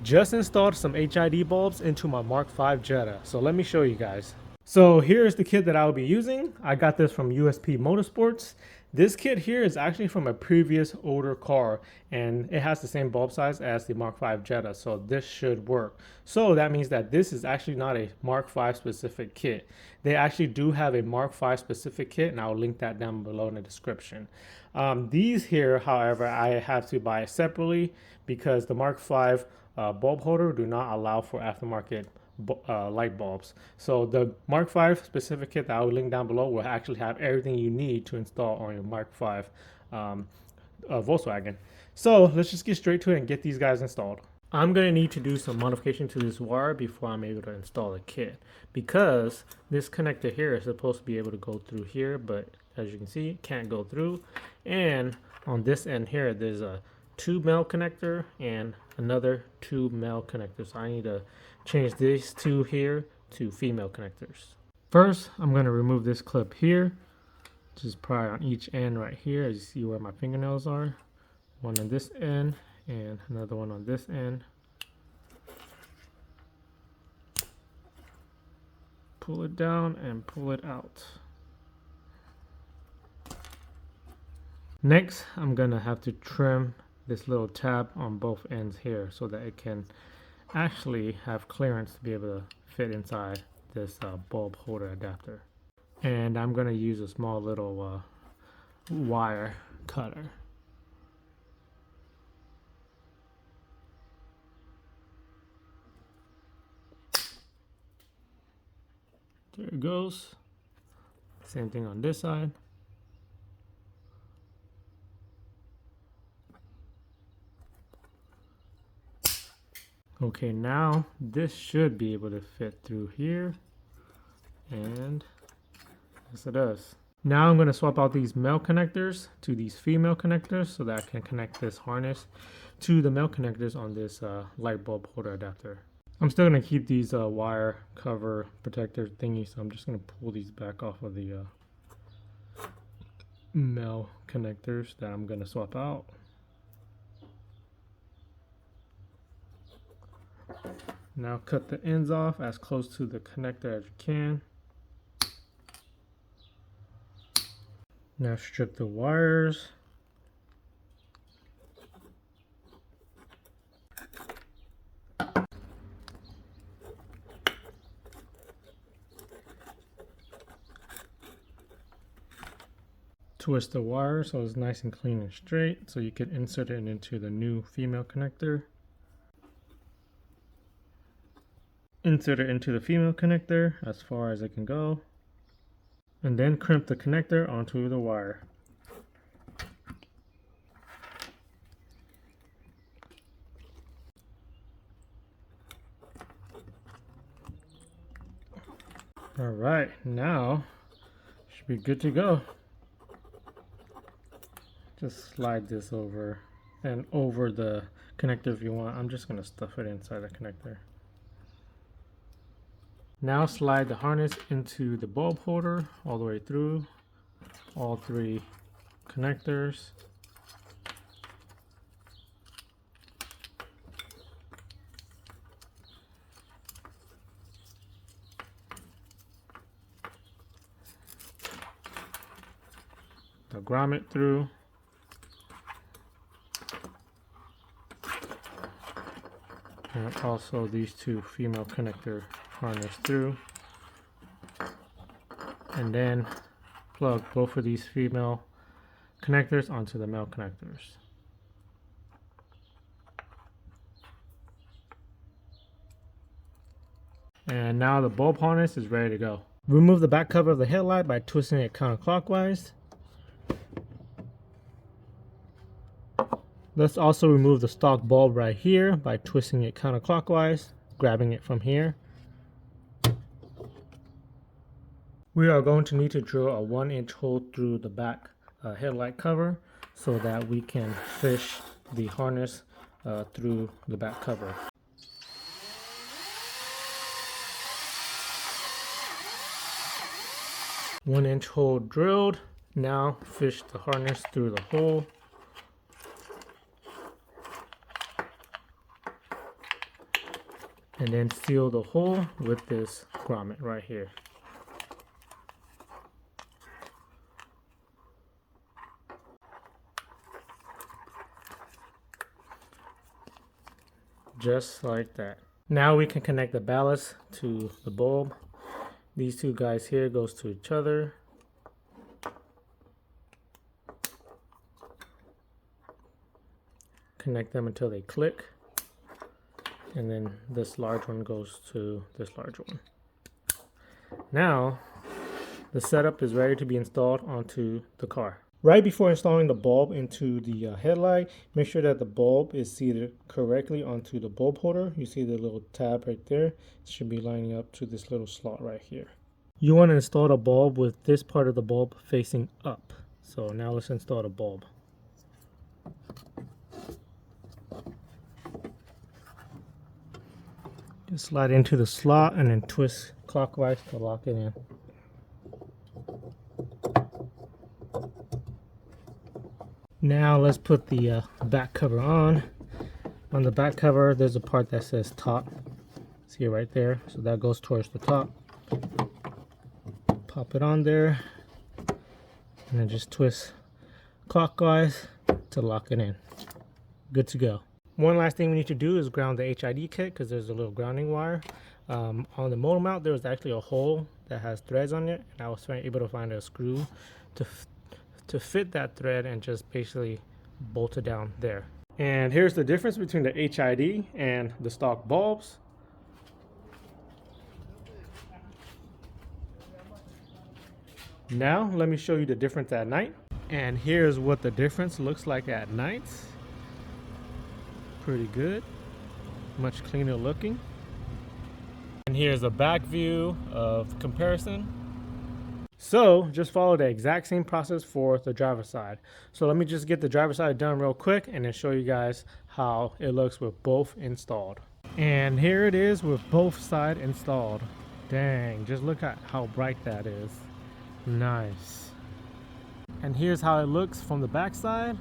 Just installed some HID bulbs into my Mark V Jetta. So let me show you guys. So here's the kit that I will be using. I got this from USP Motorsports. This kit here is actually from a previous older car and it has the same bulb size as the Mark V Jetta, so this should work. So that means that this is actually not a Mark V specific kit. They actually do have a Mark V specific kit and I'll link that down below in the description. These here, however, I have to buy separately because the Mark V bulb holder do not allow for aftermarket light bulbs. So the Mark V specific kit that I will link down below will actually have everything you need to install on your Mark V Volkswagen. So let's just get straight to it and get these guys installed. I'm going to need to do some modification to this wire before I'm able to install the kit, because this connector here is supposed to be able to go through here, but as you can see, it can't go through. And on this end here, there's a 2 male connector and another 2 male connectors. So I need to change these two here to female connectors. First, I'm going to remove this clip here, which is probably on each end right here, as you see where my fingernails are. One on this end and another one on this end. Pull it down and pull it out. Next, I'm going to have to trim this little tab on both ends here so that it can actually have clearance to be able to fit inside this bulb holder adapter. And I'm going to use a small little wire cutter. There it goes. Same thing on this side. Okay, now this should be able to fit through here, and yes it does. Now I'm going to swap out these male connectors to these female connectors so that I can connect this harness to the male connectors on this light bulb holder adapter. I'm still going to keep these wire cover protector thingies, so I'm just going to pull these back off of the male connectors that I'm going to swap out. Now cut the ends off as close to the connector as you can. Now strip the wires. Twist the wire so it's nice and clean and straight so you can insert it into the new female connector. Insert it into the female connector as far as it can go, and then crimp the connector onto the wire. Alright, now should be good to go. Just slide this over and over the connector if you want. I'm just going to stuff it inside the connector. Now slide the harness into the bulb holder all the way through all 3 connectors. The grommet through. And also these 2 female connector harness through, and then plug both of these female connectors onto the male connectors. And now the bulb harness is ready to go. Remove the back cover of the headlight by twisting it counterclockwise. Let's also remove the stock bulb right here by twisting it counterclockwise, grabbing it from here. We are going to need to drill a 1-inch hole through the back headlight cover so that we can fish the harness through the back cover. One-inch hole drilled. Now fish the harness through the hole. and then seal the hole with this grommet right here. Just like that. Now we can connect the ballast to the bulb. These two guys here goes to each other. Connect them until they click. And then this large one goes to this large one. Now the setup is ready to be installed onto the car. Right before installing the bulb into the headlight, make sure that the bulb is seated correctly onto the bulb holder. You see the little tab right there. It should be lining up to this little slot right here. You want to install the bulb with this part of the bulb facing up. So now let's install the bulb. Just slide into the slot and then twist clockwise to lock it in. Now let's put the back cover on. On the back cover, there's a part that says top. See it right there? So that goes towards the top. Pop it on there. And then just twist clockwise to lock it in. Good to go. One last thing we need to do is ground the HID kit because there's a little grounding wire. On the motor mount, there was actually a hole that has threads on it. And I was able to find a screw to fit that thread and just basically bolt it down there. And here's the difference between the HID and the stock bulbs. Now let me show you the difference at night. And here's what the difference looks like at night. Pretty good, much cleaner looking. And here's a back view of comparison. So just follow the exact same process for the driver's side. So let me just get the driver's side done real quick and then show you guys how it looks with both installed. And here it is with both sides installed. Dang, just look at how bright that is. Nice. And here's how it looks from the back side.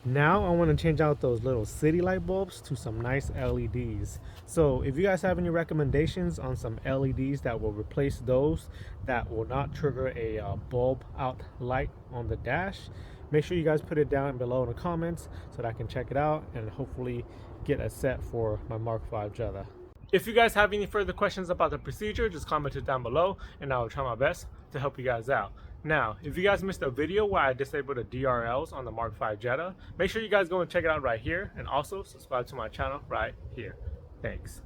Now I want to change out those little city light bulbs to some nice LEDs. So if you guys have any recommendations on some LEDs that will replace those that will not trigger a bulb out light on the dash, make sure you guys put it down below in the comments so that I can check it out and hopefully get a set for my Mark V Jetta. If you guys have any further questions about the procedure, just comment it down below and I will try my best to help you guys out. Now, if you guys missed a video where I disabled the DRLs on the Mark V Jetta, make sure you guys go and check it out right here and also subscribe to my channel right here. Thanks.